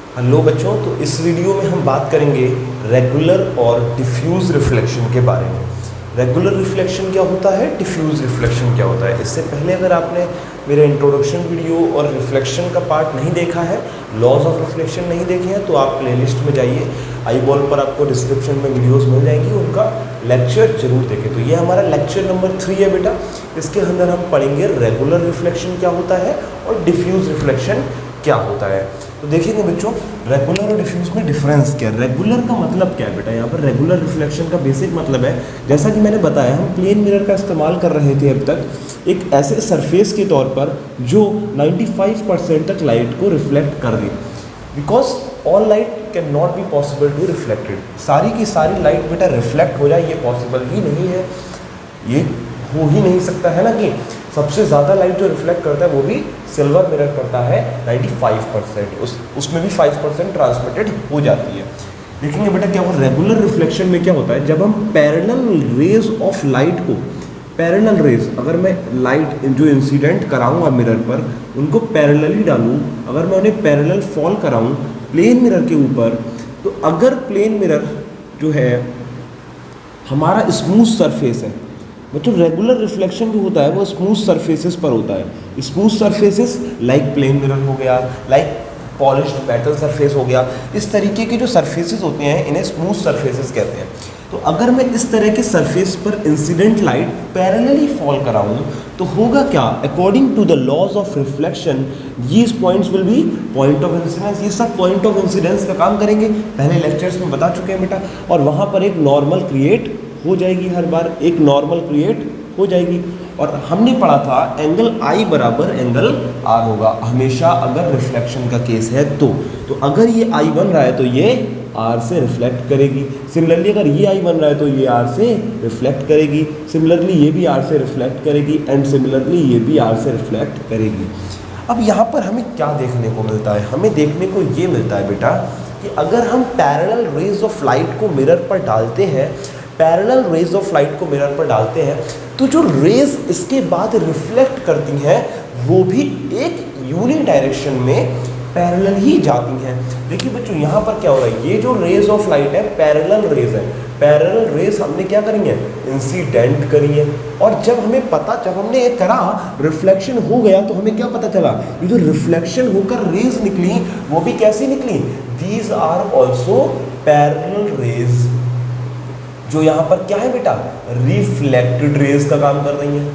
Hello बच्चों, तो इस वीडियो में हम बात करेंगे रेगुलर और डिफ्यूज़ रिफ्लेक्शन के बारे में। रेगुलर रिफ्लेक्शन क्या होता है, डिफ्यूज़ रिफ्लेक्शन क्या होता है। इससे पहले अगर आपने मेरा इंट्रोडक्शन वीडियो और रिफ्लेक्शन का पार्ट नहीं देखा है, लॉज ऑफ रिफ्लेक्शन नहीं देखे हैं, तो आप प्लेलिस्ट में जाइए, आई बॉल पर आपको डिस्क्रिप्शन में वीडियोस मिल जाएंगी, उनका लेक्चर जरूर देखें। तो ये हमारा लेक्चर नंबर 3 है बेटा। इसके अंदर हम पढ़ेंगे रेगुलर रिफ्लेक्शन क्या होता है और डिफ्यूज़ रिफ्लेक्शन क्या होता है। तो देखेंगे बच्चों, रेगुलर और डिफ्यूज में डिफरेंस क्या है। रेगुलर का मतलब क्या है बेटा, यहाँ पर रेगुलर रिफ्लेक्शन का बेसिक मतलब है, जैसा कि मैंने बताया, हम प्लेन मिरर का इस्तेमाल कर रहे थे अब तक एक ऐसे सरफेस के तौर पर जो 95% तक लाइट को रिफ्लेक्ट कर दे, because all light can not be possible to reflected. सारी की सारी लाइट बेटा रिफ्लेक्ट हो जाए ये पॉसिबल ही नहीं है, ये हो ही नहीं सकता है ना। कि सबसे ज़्यादा लाइट जो रिफ्लेक्ट करता है वो भी सिल्वर मिरर करता है 95%, उसमें भी 5% ट्रांसमिटेड हो जाती है। देखेंगे बेटा क्या वो रेगुलर रिफ्लेक्शन में क्या होता है, जब हम पैरेलल रेज ऑफ लाइट को, पैरेलल रेज, अगर मैं लाइट जो इंसिडेंट कराऊंगा मिरर पर उनको पैरेलली डालूं, अगर मैं उन्हें पैरेलल फॉल कराऊं प्लेन मिरर के ऊपर, तो अगर प्लेन मिरर जो है हमारा स्मूथ सरफेस है, बच्चों रेगुलर रिफ्लेक्शन जो होता है वो स्मूथ सरफेसेस पर होता है। Smooth surfaces like plane mirror हो गया, लाइक पॉलिश्ड मेटल सरफेस हो गया, इस तरीके के जो सरफेसेस होते हैं इन्हें स्मूथ सरफेसेस कहते हैं। तो अगर मैं इस तरह के सरफेस पर इंसिडेंट लाइट पैरेलली फॉल कराऊं तो होगा क्या, according to the laws of reflection these points will be point of incidence. ये सब पॉइंट ऑफ इंसिडेंस का काम करेंगे, पहले लेक्चर्स में बता चुके हैं बेटा। और वहाँ पर एक नॉर्मल क्रिएट हो जाएगी, हर बार एक नॉर्मल क्रिएट हो जाएगी। और हमने पढ़ा था एंगल आई बराबर एंगल आर होगा हमेशा अगर रिफ्लेक्शन का केस है तो अगर ये आई बन रहा है तो ये आर से रिफ्लेक्ट करेगी। सिमिलरली अगर ये आई बन रहा है तो ये आर से रिफ्लेक्ट करेगी, सिमिलरली ये भी आर से रिफ्लेक्ट करेगी, एंड सिमिलरली ये भी आर से रिफ्लेक्ट करेगी। अब यहाँ पर हमें क्या देखने को मिलता है, हमें देखने को ये मिलता है बेटा कि अगर हम पैरेलल रेज ऑफ लाइट को मिरर पर डालते हैं, पैरेलल रेज ऑफ लाइट को मिरर पर डालते हैं, तो जो रेज इसके बाद रिफ्लेक्ट करती हैं वो भी एक यूनिट डायरेक्शन में पैरेलल ही जाती हैं। देखिए बच्चों यहाँ पर क्या हो रहा है, ये जो रेज ऑफ लाइट है पैरेलल रेज है, पैरेलल रेज हमने क्या करी है, इंसिडेंट करी है। और जब हमने ये करा रिफ्लेक्शन हो गया तो हमें क्या पता चला, ये जो रिफ्लेक्शन होकर रेज निकली वो भी कैसी निकली, these are also parallel rays, जो यहाँ पर क्या है बेटा, रिफ्लेक्टेड रेज का काम कर रही है।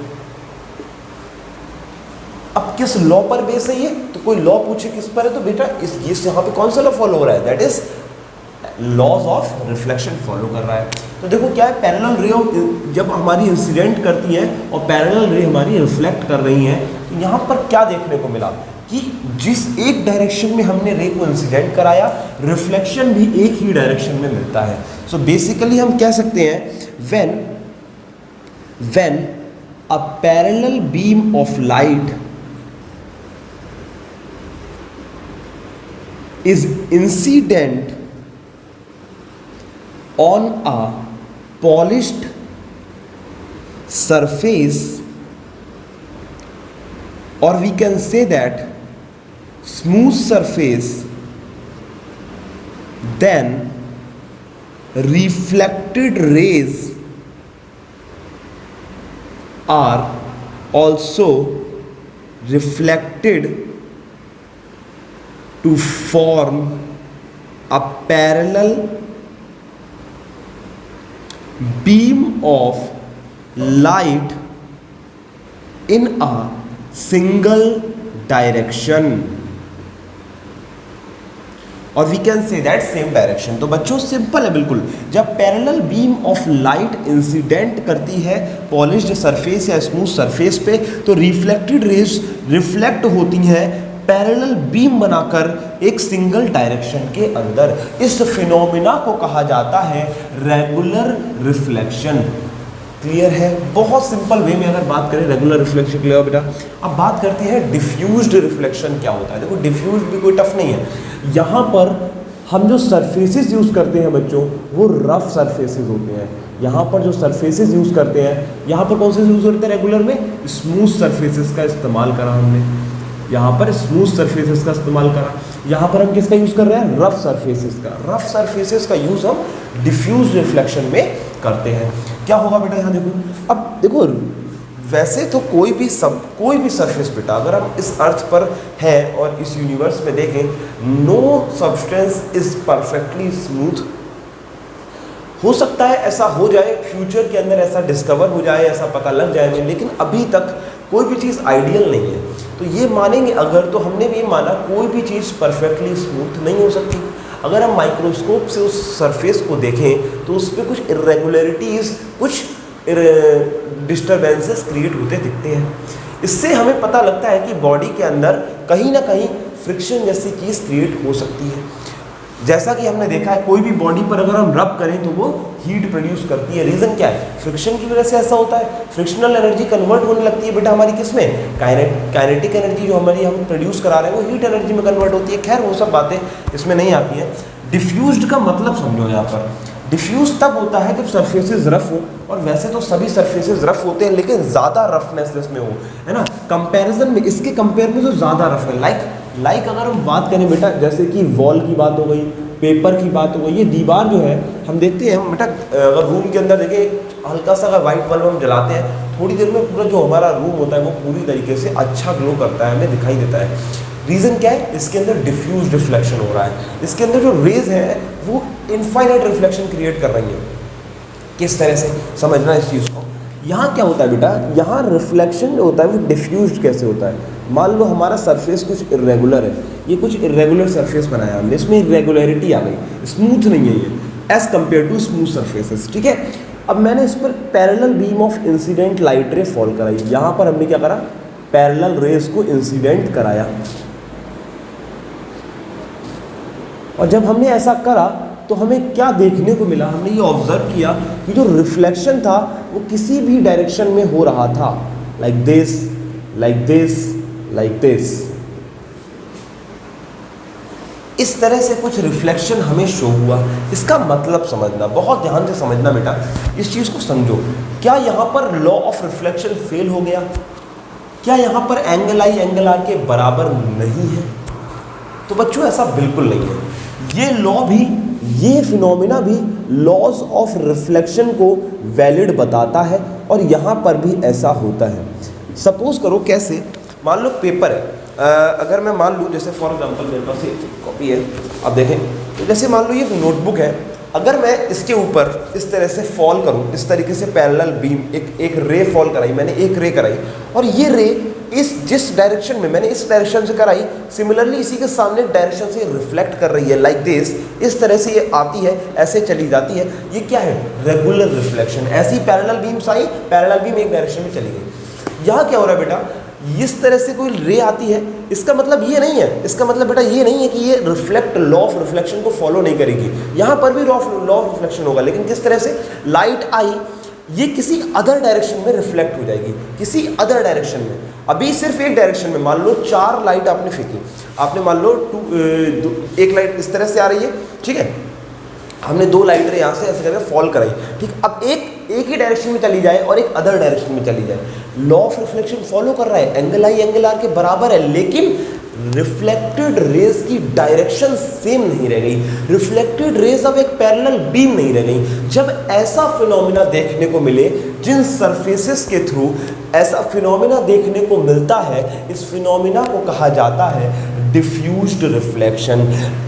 अब किस लॉ पर बेस है ये, तो कोई लॉ पूछे किस पर है, तो बेटा इस यहाँ पे कौन सा लॉ फॉलो हो रहा है, that is laws of reflection follow कर रहा है। तो देखो क्या है, पैरेलल रे जब हमारी इंसिडेंट करती है और पैरेलल रे हमारी रिफ्लेक्ट कर रही है, तो यहाँ पर क्या देखने को मिला कि जिस एक डायरेक्शन में हमने रे को इंसिडेंट कराया, रिफ्लेक्शन भी एक ही डायरेक्शन में मिलता है। सो बेसिकली हम कह सकते हैं when a parallel beam of light is incident on a polished surface, or we can say that smooth surface, then reflected rays are also reflected to form a parallel beam of light in a single direction, और we can say that same direction. तो बच्चों simple है बिल्कुल, जब parallel beam of light incident करती है polished surface या smooth surface पे, तो रिफ्लेक्टेड रेज रिफ्लेक्ट होती हैं पैरेलल बीम बनाकर एक सिंगल डायरेक्शन के अंदर। इस फिनोमिना को कहा जाता है रेगुलर रिफ्लेक्शन। क्लियर है, बहुत सिंपल वे में अगर बात करें रेगुलर रिफ्लेक्शन क्लियर बेटा। अब बात करते हैं डिफ्यूज्ड रिफ्लेक्शन क्या होता है। देखो डिफ्यूज्ड भी कोई टफ नहीं है, यहाँ पर हम जो सरफेसेस यूज़ करते हैं बच्चों वो रफ सरफेसेस होते हैं। यहाँ पर जो सरफेसेस यूज़ करते हैं, यहाँ पर कौन से यूज़ होते हैं रेगुलर में, स्मूथ सरफेसेस का इस्तेमाल करा हमने। यहाँ पर स्मूथ सरफेसेस का इस्तेमाल करा, यहाँ पर हम किसका यूज़ कर रहे हैं, रफ सरफेसेस का। रफ सरफेसेस का यूज़ हम डिफ्यूज रिफ्लेक्शन में करते हैं। क्या होगा बेटा यहाँ देखो, अब देखो वैसे तो कोई भी सरफेस बेटा अगर हम इस अर्थ पर है और इस यूनिवर्स में देखें, no substance is perfectly smooth. हो सकता है ऐसा हो जाए, फ्यूचर के अंदर ऐसा डिस्कवर हो जाए, ऐसा पता लग जाए, लेकिन अभी तक कोई भी चीज़ आइडियल नहीं है। तो ये मानेंगे अगर, तो हमने भी माना कोई भी चीज़ परफेक्टली स्मूथ नहीं हो सकती। अगर हम माइक्रोस्कोप से उस सरफेस को देखें तो उस पर कुछ इरेगुलरिटीज़, कुछ डिस्टर्बेंसेस क्रिएट होते दिखते हैं। इससे हमें पता लगता है कि बॉडी के अंदर कहीं ना कहीं फ्रिक्शन जैसी चीज़ क्रिएट हो सकती है। जैसा कि हमने देखा है कोई भी बॉडी पर अगर हम रब करें तो वो हीट प्रोड्यूस करती है। रीज़न क्या है, फ्रिक्शन की वजह से ऐसा होता है। फ्रिक्शनल एनर्जी कन्वर्ट होने लगती है बेटा हमारी किस में, काइनेटिक एनर्जी जो हमारी हम प्रोड्यूस करा रहे हैं वो हीट एनर्जी में कन्वर्ट होती है। खैर वो सब बातें इसमें नहीं आती हैं। डिफ्यूज्ड का मतलब समझो यहाँ पर, डिफ्यूज तब होता है जब सरफेसेस रफ हो, और वैसे तो सभी सरफेसेस रफ होते हैं लेकिन ज़्यादा रफनेस इसमें हो, है ना। कंपैरिजन में, इसके कंपेयर में जो ज़्यादा रफ है, लाइक अगर हम बात करें बेटा, जैसे कि वॉल की बात हो गई, पेपर की बात हो गई, ये दीवार जो है हम देखते हैं बेटा, अगर रूम के अंदर देखें हल्का सा अगर वाइट बल्ब हम जलाते हैं, थोड़ी देर में पूरा जो हमारा रूम होता है वो पूरी तरीके से अच्छा ग्लो करता है, हमें दिखाई देता है। रीज़न क्या है, इसके अंदर डिफ्यूज रिफ्लेक्शन हो रहा है। इसके अंदर जो रेज है वो इनफाइनाइट रिफ्लेक्शन क्रिएट कर रही है। किस तरह से समझना इस चीज़ को, यहाँ क्या होता है बेटा, यहाँ रिफ्लेक्शन जो होता है वो डिफ्यूज कैसे होता है। मान लो हमारा सरफेस कुछ इरेगुलर है, ये कुछ इरेगुलर सरफेस बनाया हमने, इसमें इरेगुलरिटी आ गई, स्मूथ नहीं है ये as compare to smooth surfaces, ठीक है। अब मैंने इस पर parallel beam of incident light ray fall कराई। यहाँ पर हमने क्या करा, पैरेलल रेज को इंसिडेंट कराया, और जब हमने ऐसा करा तो हमें क्या देखने को मिला, हमने ये ऑब्जर्व किया कि जो रिफ्लेक्शन था वो किसी भी डायरेक्शन में हो रहा था, like this, like this, like this. इस तरह से कुछ रिफ्लेक्शन हमें शो हुआ। इसका मतलब समझना, बहुत ध्यान से समझना बेटा, इस चीज़ को समझो। क्या यहाँ पर लॉ ऑफ रिफ्लेक्शन फेल हो गया? क्या यहाँ पर एंगल आई एंगल आर के बराबर नहीं है? तो बच्चों ऐसा बिल्कुल नहीं है। ये लॉ भी, ये फिनोमिना भी लॉज ऑफ रिफ्लेक्शन को वैलिड बताता है, और यहाँ पर भी ऐसा होता है। सपोज करो कैसे, मान लो पेपर है, अगर मैं मान लूँ जैसे फॉर एग्जांपल मेरे पास ये कॉपी है, अब देखें तो जैसे मान लो ये नोटबुक है, अगर मैं इसके ऊपर इस तरह से फॉल करूँ, इस तरीके से पैरेलल बीम, एक रे फॉल कराई मैंने, एक रे कराई, और ये रे जिस डायरेक्शन में मैंने इस डायरेक्शन से कराई, सिमिलरली इसी के सामने डायरेक्शन से रिफ्लेक्ट कर रही है, लाइक दिस, इस तरह से ये आती है, ऐसे चली जाती है। ये क्या है, रेगुलर रिफ्लेक्शन। ऐसी पैरेलल बीम्स आई, पैरेलल बीम एक डायरेक्शन में चली गई। यहाँ क्या हो रहा है बेटा, इस तरह से कोई रे आती है, इसका मतलब ये नहीं है, इसका मतलब बेटा ये नहीं है कि ये रिफ्लेक्ट लॉ ऑफ रिफ्लेक्शन को फॉलो नहीं करेगी। यहाँ पर भी लॉ ऑफ रिफ्लेक्शन होगा, लेकिन किस तरह से, लाइट आई, ये किसी अदर डायरेक्शन में रिफ्लेक्ट हो जाएगी, किसी अदर डायरेक्शन में। अभी सिर्फ एक डायरेक्शन में, मान लो 4 लाइट आपने फेंकी, आपने मान लो एक लाइट इस तरह से आ रही है, ठीक है, हमने 2 लाइट यहाँ से ऐसे करके फॉल कराई, ठीक। अब एक ही डायरेक्शन में चली जाए और एक अदर डायरेक्शन में चली जाए, लॉ ऑफ रिफ्लेक्शन फॉलो कर रहा है, एंगल आई एंगल आर के बराबर है, लेकिन रिफ्लेक्टेड रेज की डायरेक्शन सेम नहीं रह गई, रिफ्लेक्टेड रेज अब एक पैरेलल बीम नहीं रह गई। जब ऐसा फिनोमिना देखने को मिले, जिन सरफेसेस के थ्रू ऐसा फिनोमिना देखने को मिलता है, इस फिनोमिना को कहा जाता है डिफ्यूज्ड रिफ्लेक्शन।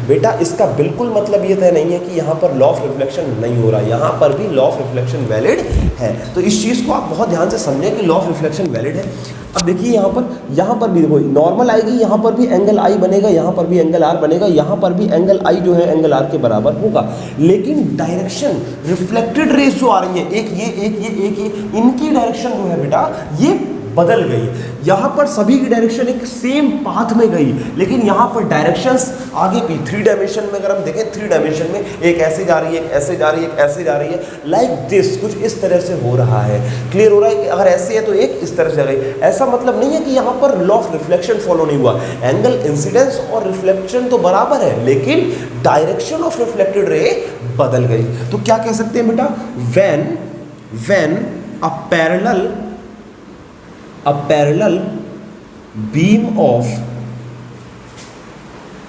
बेटा इसका बिल्कुल मतलब ये तय नहीं है कि यहाँ पर लॉ ऑफ रिफ्लेक्शन नहीं हो रहा, यहाँ पर भी लॉ ऑफ रिफ्लेक्शन वैलिड है। तो इस चीज़ को आप बहुत ध्यान से समझें कि लॉ ऑफ रिफ्लेक्शन वैलिड है। अब देखिए यहाँ पर भी देखो नॉर्मल आएगी, यहाँ पर भी एंगल आई बनेगा, यहाँ पर भी एंगल आर बनेगा, यहाँ पर भी एंगल आई जो है एंगल आर के बराबर होगा, लेकिन डायरेक्शन रिफ्लेक्टेड रेज जो आ रही है, एक ये, इनकी डायरेक्शन जो है बेटा ये बदल गई। यहाँ पर सभी की डायरेक्शन एक सेम पाथ में गई, लेकिन यहाँ पर डायरेक्शंस आगे भी 3 डायमेंशन में, अगर हम देखें 3 डायमेंशन में, एक ऐसे जा रही है, एक ऐसे जा रही है, एक ऐसे जा रही है, लाइक दिस, कुछ इस तरह से हो रहा है। क्लियर हो रहा है कि अगर ऐसे है तो एक इस तरह से गई। ऐसा मतलब नहीं है कि यहाँ पर लॉ ऑफ रिफ्लेक्शन फॉलो नहीं हुआ, एंगल इंसिडेंस और रिफ्लेक्शन तो बराबर है, लेकिन डायरेक्शन ऑफ रिफ्लेक्टेड रे बदल गई। तो क्या कह सकते हैं बेटा, when a parallel beam of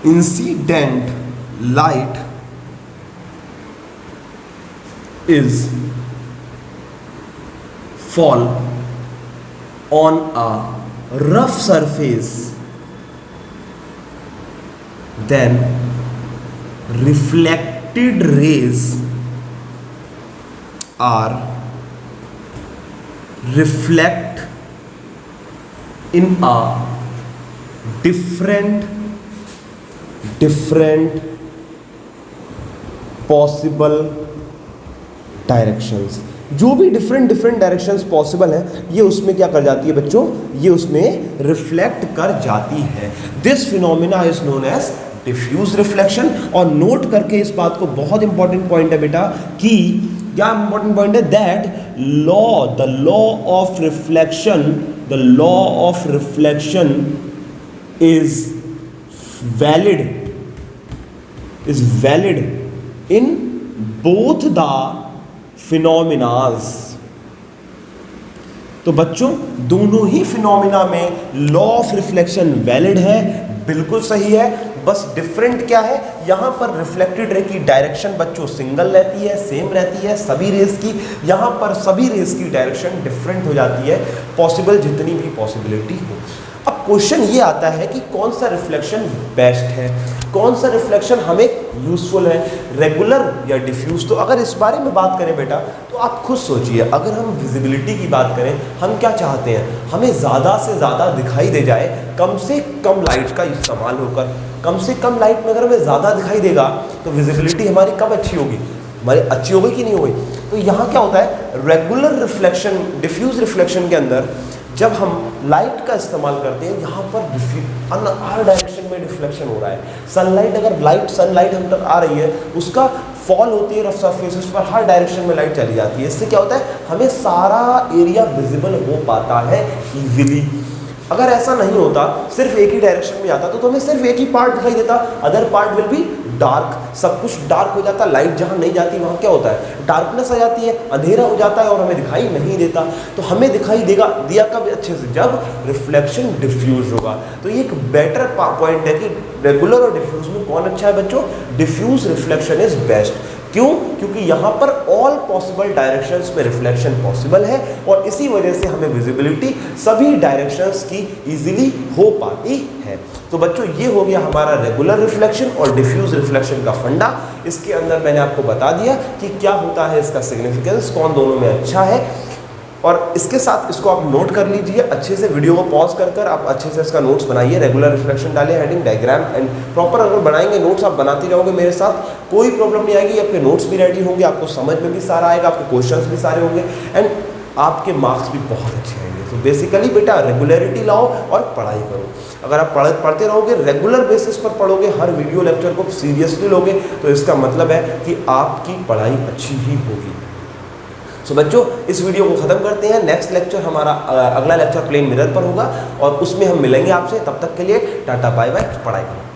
incident light is fall on a rough surface, then reflected rays are reflect in a different possible directions. जो भी डिफरेंट डायरेक्शंस पॉसिबल है ये उसमें क्या कर जाती है बच्चों, ये उसमें रिफ्लेक्ट कर जाती है. This phenomena is known as diffuse reflection. और नोट करके इस बात को, बहुत इंपॉर्टेंट पॉइंट है बेटा, कि क्या इंपॉर्टेंट पॉइंट है, that the law of reflection is valid in both the phenomenas. तो बच्चों दोनों ही फिनोमिना में लॉ ऑफ रिफ्लेक्शन वैलिड है, बिल्कुल सही है. बस डिफरेंट क्या है, यहाँ पर रिफ्लेक्टेड रे की डायरेक्शन बच्चों सिंगल रहती है, सेम रहती है सभी रेस की. यहाँ पर सभी रेस की डायरेक्शन डिफरेंट हो जाती है, पॉसिबल जितनी भी पॉसिबिलिटी हो. अब क्वेश्चन ये आता है कि कौन सा रिफ्लेक्शन बेस्ट है, कौन सा रिफ्लेक्शन हमें यूजफुल है, रेगुलर या डिफ्यूज. तो अगर इस बारे में बात करें बेटा तो आप खुद सोचिए, अगर हम विजिबिलिटी की बात करें, हम क्या चाहते हैं, हमें ज़्यादा से ज़्यादा दिखाई दे जाए कम से कम लाइट का इस्तेमाल होकर. कम से कम लाइट में अगर हमें ज़्यादा दिखाई देगा तो विजिबिलिटी हमारी कब अच्छी होगी, हमारी अच्छी होगी कि नहीं होगी. तो यहाँ क्या होता है, रेगुलर रिफ्लेक्शन, डिफ्यूज रिफ्लेक्शन के अंदर जब हम लाइट का इस्तेमाल करते हैं, यहाँ पर हर डायरेक्शन में रिफ्लेक्शन हो रहा है. सनलाइट, अगर सनलाइट हम तक आ रही है, उसका फॉल होती है रफ सरफेसेस पर, हर डायरेक्शन में लाइट चली जाती है. इससे क्या होता है, हमें सारा एरिया विजिबल हो पाता है इजीली. अगर ऐसा नहीं होता, सिर्फ एक ही डायरेक्शन में आता तो हमें सिर्फ एक ही पार्ट दिखाई देता, other part will be dark. सब कुछ डार्क हो जाता, लाइट जहाँ नहीं जाती वहाँ क्या होता है, डार्कनेस आ जाती है, अंधेरा हो जाता है और हमें दिखाई नहीं देता. तो हमें दिखाई दिया कब अच्छे से, जब रिफ्लेक्शन डिफ्यूज होगा. तो ये एक बेटर पॉइंट है कि रेगुलर और डिफ्यूज में कौन अच्छा है बच्चों, डिफ्यूज रिफ्लेक्शन इज बेस्ट. क्यों, क्योंकि यहाँ पर ऑल पॉसिबल डायरेक्शंस में रिफ्लेक्शन पॉसिबल है और इसी वजह से हमें विजिबिलिटी सभी डायरेक्शंस की इजीली हो पाती है. तो बच्चों ये हो गया हमारा रेगुलर रिफ्लेक्शन और डिफ्यूज रिफ्लेक्शन का फंडा. इसके अंदर मैंने आपको बता दिया कि क्या होता है, इसका सिग्निफिकेंस, कौन दोनों में अच्छा है. और इसके साथ इसको आप नोट कर लीजिए अच्छे से, वीडियो को पॉज कर आप अच्छे से इसका नोट्स बनाइए. रेगुलर रिफ्लेक्शन डालिए, हेडिंग, डायग्राम एंड प्रॉपर अगर बनाएंगे नोट्स, आप बनाते रहोगे मेरे साथ, कोई प्रॉब्लम नहीं आएगी. आपके नोट्स भी रेडी होंगे, आपको समझ में भी सारा आएगा, आपके क्वेश्चंस भी सारे होंगे एंड आपके मार्क्स भी बहुत अच्छे आएंगे. तो बेसिकली बेटा रेगुलरिटी लाओ और पढ़ाई करो. अगर आप पढ़ते रहोगे, रेगुलर बेसिस पर पढ़ोगे, हर वीडियो लेक्चर को सीरियसली लोगे, तो इसका मतलब है कि आपकी पढ़ाई अच्छी ही होगी. सो बच्चों इस वीडियो को ख़त्म करते हैं. नेक्स्ट लेक्चर हमारा अगला लेक्चर प्लेन मिरर पर होगा और उसमें हम मिलेंगे आपसे. तब तक के लिए टाटा बाय बाय, पढ़ाई करो.